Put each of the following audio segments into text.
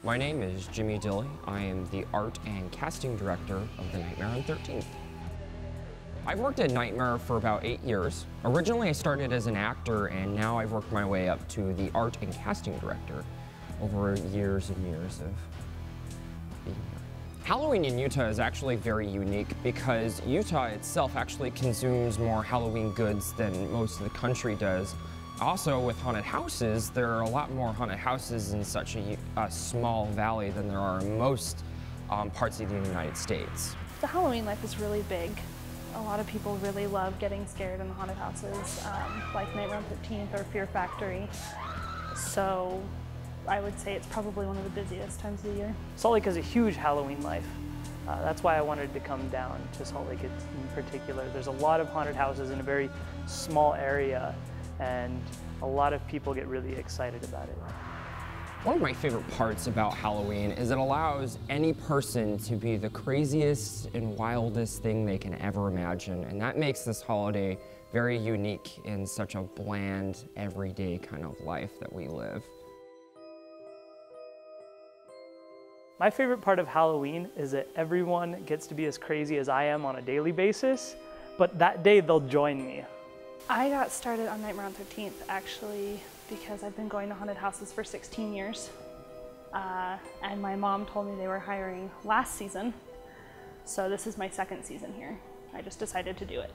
My name is Jimmy Dilley. I am the art and casting director of The Nightmare on 13th. I've worked at Nightmare for about 8 years. Originally I started as an actor, and now I've worked my way up to the art and casting director over years and years of being here. Halloween in Utah is actually very unique because Utah itself actually consumes more Halloween goods than most of the country does. Also, with haunted houses, there are a lot more haunted houses in such a small valley than there are in most parts of the United States. The Halloween life is really big. A lot of people really love getting scared in the haunted houses, like Nightmare on 13th or Fear Factory. So I would say it's probably one of the busiest times of the year. Salt Lake has a huge Halloween life. That's why I wanted to come down to Salt Lake in particular. There's a lot of haunted houses in a very small area, and a lot of people get really excited about it. One of my favorite parts about Halloween is it allows any person to be the craziest and wildest thing they can ever imagine, and that makes this holiday very unique in such a bland, everyday kind of life that we live. My favorite part of Halloween is that everyone gets to be as crazy as I am on a daily basis, but that day they'll join me. I got started on Nightmare on 13th actually because I've been going to haunted houses for 16 years. And my mom told me they were hiring last season, so this is my second season here. I just decided to do it.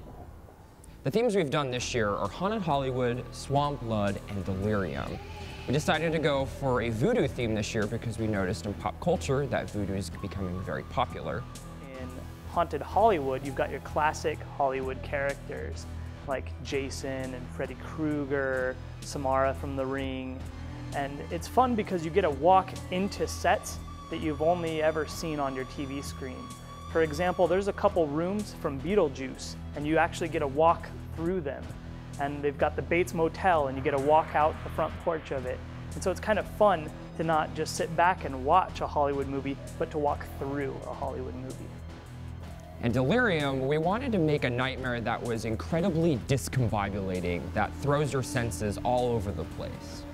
The themes we've done this year are Haunted Hollywood, Swamp Blood, and Delirium. We decided to go for a voodoo theme this year because we noticed in pop culture that voodoo is becoming very popular. In Haunted Hollywood, you've got your classic Hollywood characters like Jason and Freddy Krueger, Samara from The Ring. And it's fun because you get to walk into sets that you've only ever seen on your TV screen. For example, there's a couple rooms from Beetlejuice, and you actually get to walk through them. And they've got the Bates Motel, and you get to walk out the front porch of it. And so it's kind of fun to not just sit back and watch a Hollywood movie, but to walk through a Hollywood movie. And Delirium, we wanted to make a nightmare that was incredibly discombobulating, that throws your senses all over the place.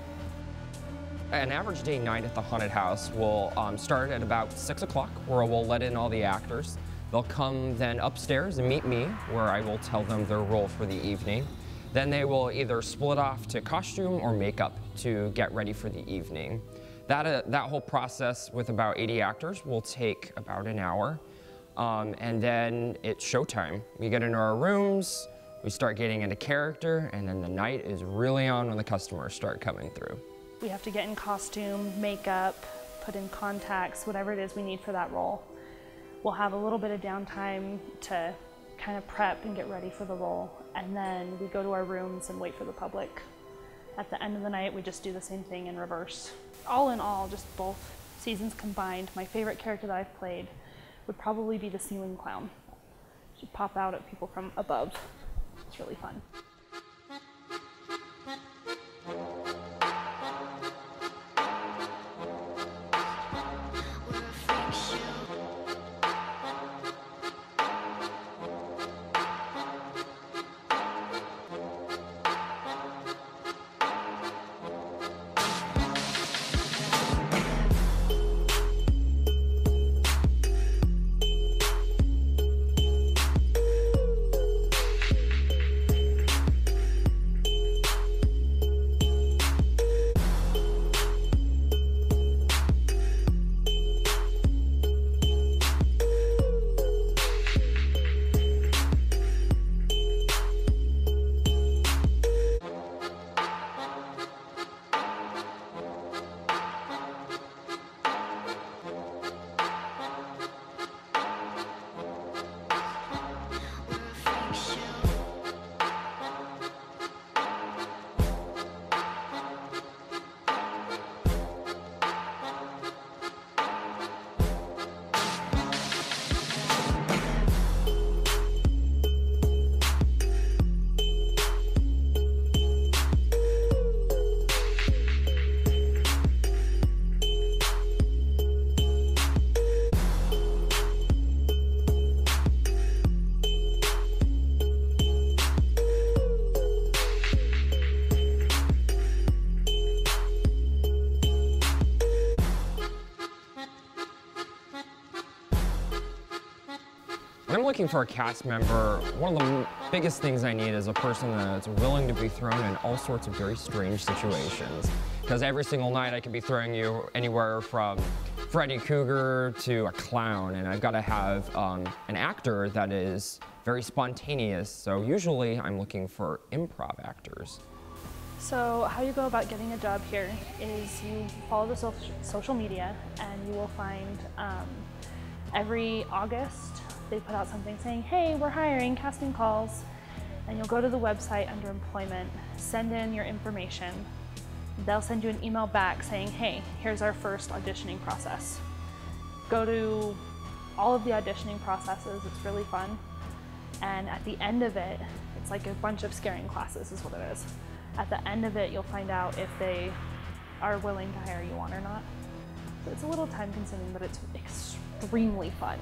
An average day night at the haunted house will start at about 6 o'clock, where we'll let in all the actors. They'll come then upstairs and meet me, where I will tell them their role for the evening. Then they will either split off to costume or makeup to get ready for the evening. That whole process with about 80 actors will take about an hour. And then it's showtime. We get into our rooms, we start getting into character, and then the night is really on when the customers start coming through. We have to get in costume, makeup, put in contacts, whatever it is we need for that role. We'll have a little bit of downtime to kind of prep and get ready for the role, and then we go to our rooms and wait for the public. At the end of the night, we just do the same thing in reverse. All in all, just both seasons combined, my favorite character that I've played would probably be the ceiling clown. She'd pop out at people from above. It's really fun. When I'm looking for a cast member, one of the biggest things I need is a person that's willing to be thrown in all sorts of very strange situations. Because every single night I could be throwing you anywhere from Freddy Krueger to a clown, and I've got to have an actor that is very spontaneous. So usually I'm looking for improv actors. So how you go about getting a job here is you follow the social media, and you will find every August they put out something saying, hey, we're hiring, casting calls. And you'll go to the website under employment, send in your information. They'll send you an email back saying, hey, here's our first auditioning process. Go to all of the auditioning processes, it's really fun. And at the end of it, it's like a bunch of scaring classes is what it is. At the end of it, you'll find out if they are willing to hire you on or not. So it's a little time consuming, but it's extremely fun.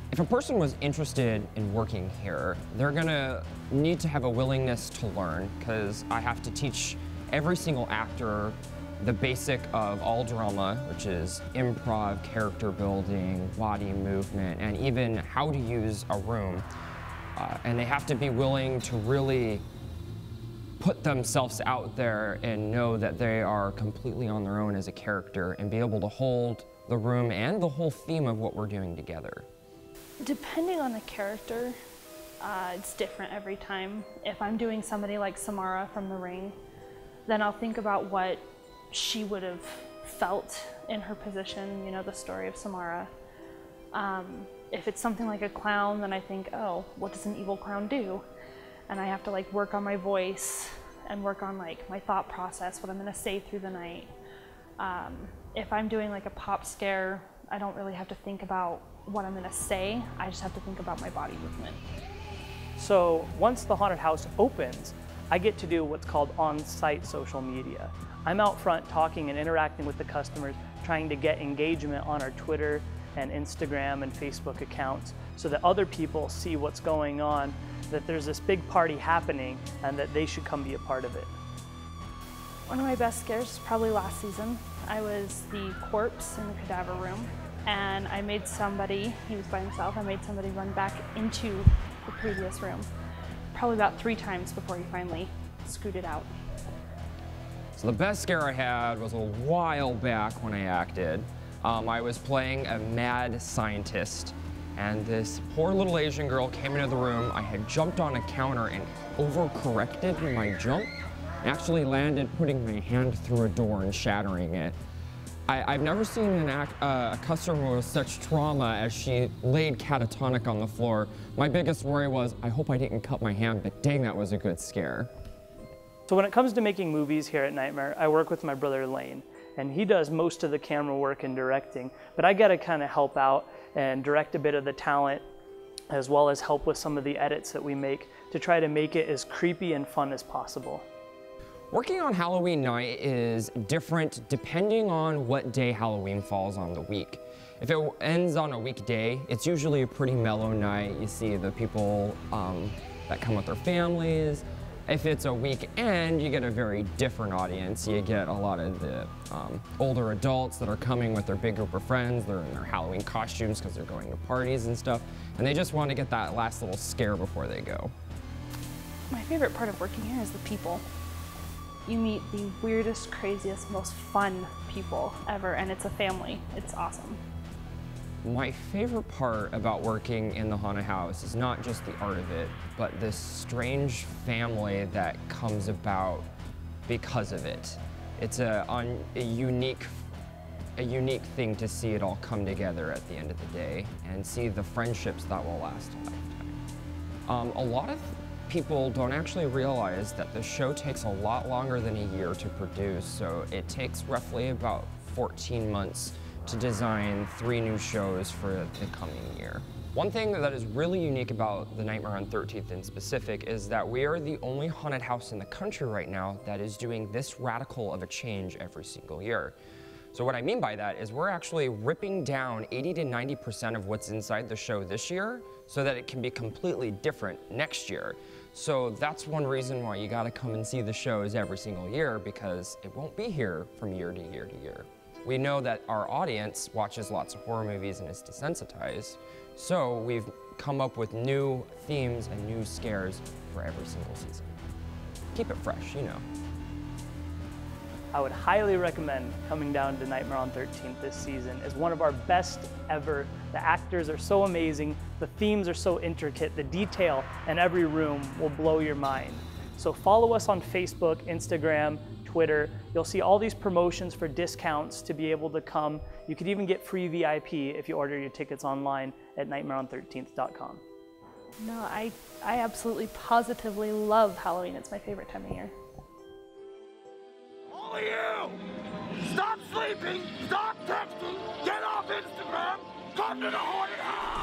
If a person was interested in working here, they're gonna need to have a willingness to learn, because I have to teach every single actor the basic of all drama, which is improv, character building, body movement, and even how to use a room. And they have to be willing to really put themselves out there and know that they are completely on their own as a character and be able to hold the room and the whole theme of what we're doing together. Depending on the character, it's different every time. If I'm doing somebody like Samara from The Ring, then I'll think about what she would have felt in her position, you know, the story of Samara. If it's something like a clown, then I think, oh, what does an evil clown do? And I have to like work on my voice and work on like my thought process, what I'm gonna say through the night. If I'm doing like a pop scare, I don't really have to think about what I'm gonna say, I just have to think about my body movement. So once the haunted house opens, I get to do what's called on-site social media. I'm out front talking and interacting with the customers, trying to get engagement on our Twitter and Instagram and Facebook accounts so that other people see what's going on, that there's this big party happening and that they should come be a part of it. One of my best scares was probably last season. I was the corpse in the cadaver room, and I made somebody, he was by himself, I made somebody run back into the previous room. Probably about 3 times before he finally scooted out. So the best scare I had was a while back when I acted. I was playing a mad scientist, and this poor little Asian girl came into the room. I had jumped on a counter and overcorrected my jump. I actually landed putting my hand through a door and shattering it. I've never seen a customer with such trauma as she laid catatonic on the floor. My biggest worry was, I hope I didn't cut my hand, but dang, that was a good scare. So when it comes to making movies here at Nightmare, I work with my brother Lane, and he does most of the camera work and directing, but I gotta kind of help out and direct a bit of the talent, as well as help with some of the edits that we make to try to make it as creepy and fun as possible. Working on Halloween night is different depending on what day Halloween falls on the week. If it ends on a weekday, it's usually a pretty mellow night. You see the people that come with their families. If it's a weekend, you get a very different audience. You get a lot of the older adults that are coming with their big group of friends. They're in their Halloween costumes because they're going to parties and stuff. And they just want to get that last little scare before they go. My favorite part of working here is the people. You meet the weirdest, craziest, most fun people ever, and it's a family. It's awesome. My favorite part about working in the haunted house is not just the art of it, but this strange family that comes about because of it. It's a unique thing to see it all come together at the end of the day and see the friendships that will last a lifetime. A lot of people don't actually realize that the show takes a lot longer than a year to produce, so it takes roughly about 14 months to design 3 new shows for the coming year. One thing that is really unique about the Nightmare on 13th in specific is that we are the only haunted house in the country right now that is doing this radical of a change every single year. So what I mean by that is we're actually ripping down 80 to 90% of what's inside the show this year so that it can be completely different next year. So that's one reason why you gotta come and see the shows every single year, because it won't be here from year to year to year. We know that our audience watches lots of horror movies and is desensitized, So we've come up with new themes and new scares for every single season. Keep it fresh, you know. I would highly recommend coming down to Nightmare on 13th this season. It's one of our best ever. The actors are so amazing, the themes are so intricate, the detail in every room will blow your mind. So follow us on Facebook, Instagram, Twitter. You'll see all these promotions for discounts to be able to come. You could even get free VIP if you order your tickets online at nightmareon13th.com. No, I absolutely positively love Halloween. It's my favorite time of year. All of you! Stop sleeping! Stop texting! Get off Instagram! Come to the haunted house!